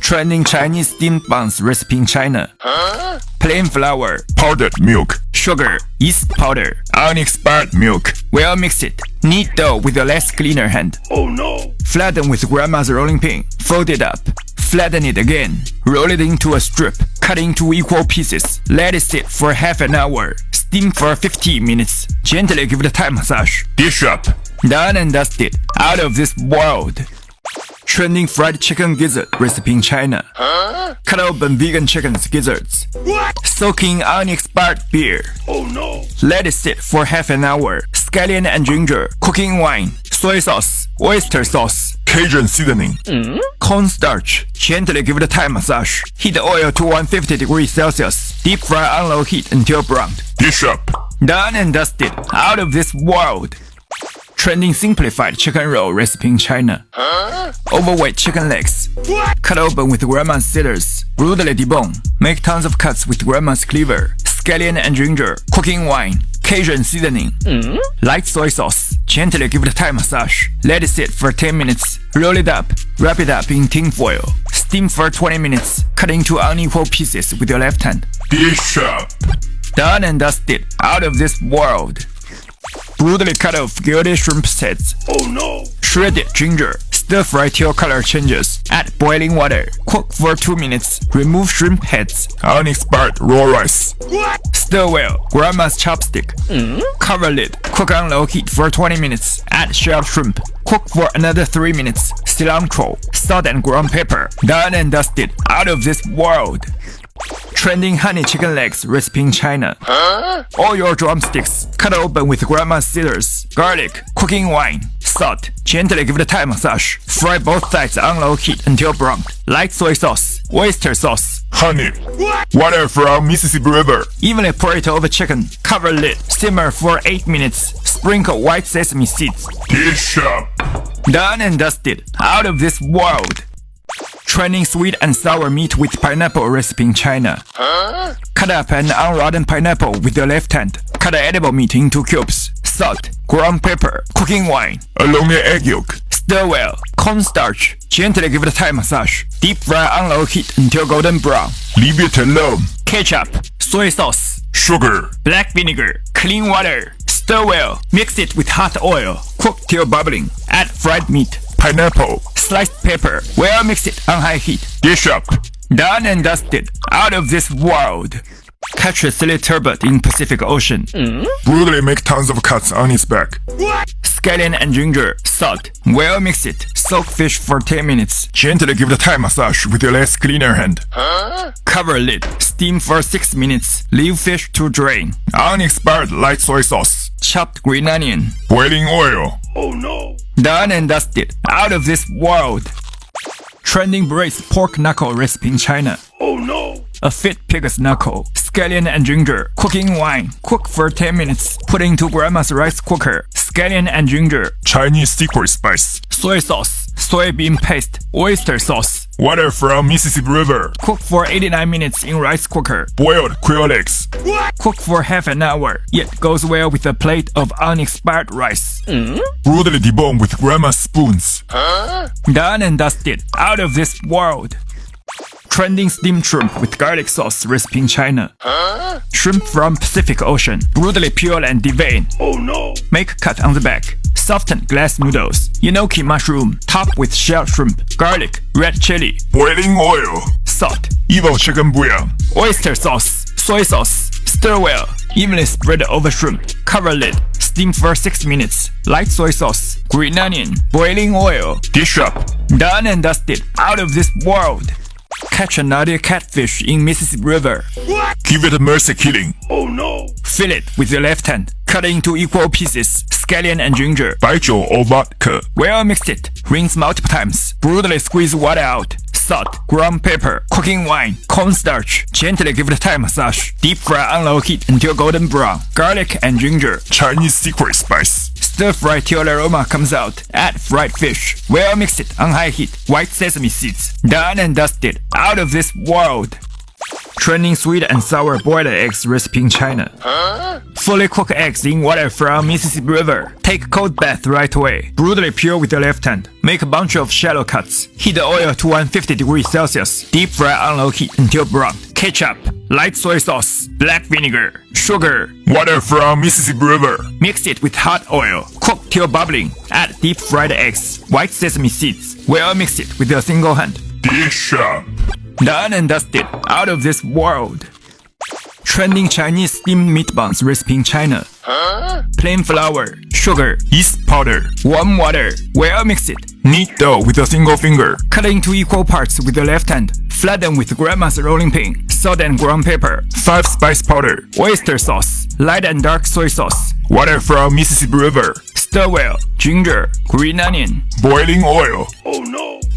Trending Chinese steamed buns recipe in China. Plain flour, powdered milk, sugar, yeast powder, unexpired milk. Well mix it. Knead dough with a less cleaner hand. Oh no! Flatten with grandma's rolling pin. Fold it up. Flatten it again. Roll it into a strip. Cut into equal pieces. Let it sit for half an hour. Steam for 15 minutes. Gently give it a Thai massage. Dish up. Done and dusted. Out of this world. Trending fried chicken gizzard recipe in China. Cut open vegan chicken's gizzards. What? Soak in unexpired beer. Oh no! Let it sit for half an hour. Scallion and ginger, cooking wine, soy sauce, oyster sauce, Cajun seasoning. cornstarch. Gently give it a Thai massage. Heat the oil to 150 degrees Celsius. Deep fry on low heat until browned. Dish up. Done and dusted. Out of this world. Trending simplified chicken roll recipe in China. Overweight chicken legs. What? Cut open with grandma's scissors. Brutally debone. Make tons of cuts with grandma's cleaver. Scallion and ginger. Cooking wine. Cajun seasoning. Light soy sauce. Gently give it a Thai massage. Let it sit for 10 minutes. Roll it up. Wrap it up in tin foil. Steam for 20 minutes. Cut into unequal pieces with your left hand. Dish up. Done and dusted. Out of this world. Brutally cut off gilded shrimp heads. Oh no! Shredded ginger. Stir fry till color changes. Add boiling water. Cook for 2 minutes. Remove shrimp heads. Unexpired raw rice. What? Stir well. Grandma's chopstick. Cover lid. Cook on low heat for 20 minutes. Add shelled shrimp. Cook for another 3 minutes. Cilantro. Salt and ground pepper. Done and dusted. Out of this world. Trending honey chicken legs recipe in China. All your drumsticks. Cut open with grandma's scissors. Garlic. Cooking wine. Salt. Gently give it a Thai massage. Fry both sides on low heat until browned. Light soy sauce. Oyster sauce. Honey. Water from Mississippi River. Evenly pour it over chicken. Cover lid. Simmer for 8 minutes. Sprinkle white sesame seeds. Dish up. Done and dusted. Out of this world. Trending sweet and sour meat with pineapple recipe in China. Cut up an unrotten pineapple with your left hand. Cut edible meat into cubes. Salt, ground pepper, cooking wine. A lonely egg yolk. Stir well. Cornstarch. Gently give it a Thai massage. Deep fry on low heat until golden brown. Leave it alone. Ketchup, soy sauce, Sugar. black vinegar, clean water. Stir well. Mix it with hot oil. Cook till bubbling. Add fried meat. Pineapple. Sliced pepper. Well mix it on high heat. Dish up. Done and dusted. Out of this world. Catch a silly turbot in Pacific Ocean. Brutally make tons of cuts on its back. Scallion and ginger. Salt. Well mix it. Soak fish for 10 minutes. Gently give it a Thai massage with your less cleaner hand. Cover lid. Steam for 6 minutes. Leave fish to drain. Unexpired light soy sauce. Chopped green onion. Boiling oil. Oh no! Done and dusted. Out of this world. Trending braised pork knuckle recipe in China. Oh no! A fit pig's knuckle. Scallion and ginger. Cooking wine. Cook for 10 minutes. Put into grandma's rice cooker. Scallion and ginger. Chinese secret spice. Soy sauce. Soybean paste. Oyster sauce. Water from Mississippi River. Cook for 89 minutes in rice cooker. Boiled quail eggs. Cook for half an hour. Yet goes well with a plate of unexpired rice. Brutally debone with grandma's spoons. Done and dusted. Out of this world. Trending steamed shrimp with garlic sauce recipe in China. Shrimp from Pacific Ocean. Brutally peel and devein. Oh no! Make cut on the back. Soften glass noodles. Enoki mushroom. Top with shelled shrimp. Garlic. Red chili. Boiling oil. Salt. Evil chicken bouillon. Oyster sauce. Soy sauce. Stir well. Evenly spread over shrimp. Cover lid. Steam for 6 minutes. Light soy sauce. Green onion. Boiling oil. Dish up. Done and dusted. Out of this world. Catch a nutty catfish in Mississippi River. Give it a mercy killing. Oh no! Fill it with your left hand. Cut into equal pieces. Scallion and ginger. Baijiu or vodka. Well mix it. Rinse multiple times. Brutally squeeze water out. Salt, ground pepper, cooking wine, cornstarch. Gently give it a Thai massage. Deep fry on low heat until golden brown. Garlic and ginger. Chinese secret spice. Stir fry till the aroma comes out. Add fried fish. Well mix it on high heat. White sesame seeds. Done and dusted. Out of this world. Trending sweet and sour boiled eggs recipe in China. Fully cooked eggs in water from Mississippi River. Take cold bath right away. Brutally peel with the left hand. Make a bunch of shallow cuts. Heat the oil to 150 degrees Celsius. Deep fry on low heat until brown. Ketchup, light soy sauce, black vinegar, sugar. Water from Mississippi River. Mix it with hot oil. Cook till bubbling. Add deep fried eggs. White sesame seeds. Well mix it with a single hand. Dish up. Done and dusted. Out of this world. Trending Chinese steamed meat buns recipe in China. Plain flour, sugar, Yeast powder. warm water. Well mix it. Knead dough with a single finger. Cut into equal parts with the left hand. Flatten with grandma's rolling pin. Salt and ground pepper. 5 spice powder. Oyster sauce. Light and dark soy sauce. Water from Mississippi River. Stir well. Ginger, green onion. Boiling oil.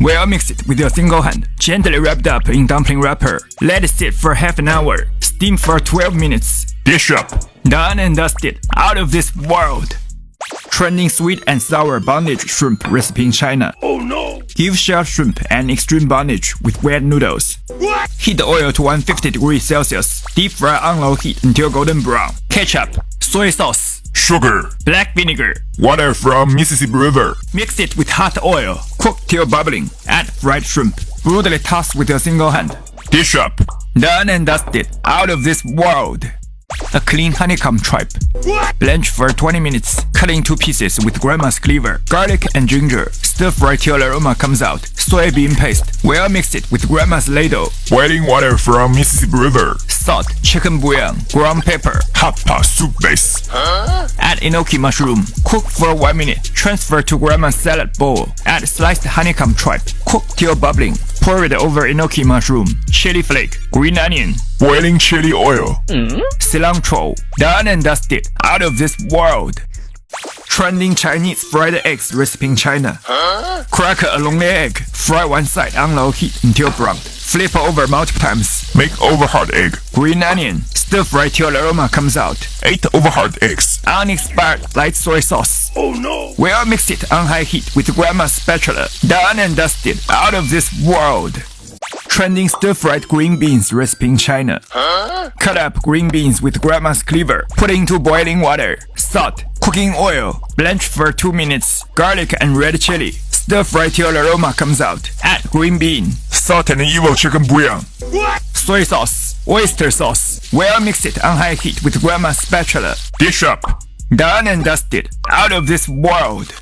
Well mix it with your single hand. Gently wrapped up in dumpling wrapper. Let it sit for half an hour. Steam for 12 minutes. Dish up. Done and dusted. Out of this world. Trending sweet and sour bondage shrimp recipe in China. Give shelled shrimp an extreme bondage with wet noodles. Heat the oil to 150 degrees Celsius. Deep fry on low heat until golden brown. Ketchup, soy sauce, Sugar. black vinegar. Water from Mississippi River. Mix it with hot oil. Cook till bubbling. Add fried shrimp. Brutally toss with a single hand. Dish up. Done and dusted. Out of this world. A clean honeycomb tripe. Blanch for 20 minutes. Cut into pieces with grandma's cleaver. Garlic and ginger. Stir fry till aroma comes out. Soybean paste. Well mix it with grandma's ladle. Boiling water from Mississippi River. Salt, chicken bouillon, ground pepper. Hot pot soup base. Add enoki mushroom. Cook for 1 minute. Transfer to grandma's salad bowl. Add sliced honeycomb tripe. Cook till bubbling. Pour it over enoki mushroom. Chili flake. Green onion. Boiling chili oil. Cilantro. Done and dusted. Out of this world. Trending Chinese fried eggs recipe in China. Crack a lonely egg. Fry one side on low heat until brown. Flip over multiple times. Make over hard egg. Green onion. Stir fry till aroma comes out. 8 over hard eggs. Unexpired light soy sauce. Well mix it on high heat with grandma's spatula. Done and dusted. Out of this world. Trending stir-fried green beans recipe in China. Cut up green beans with grandma's cleaver. Put into boiling water. Salt. Cooking oil. Blanch for 2 minutes. Garlic and red chili. Stir fry till aroma comes out. Add green bean. Salt and evil chicken bouillon. Soy sauce. Oyster sauce. Well mix it on high heat with grandma's spatula. Dish up. Done and dusted. Out of this world.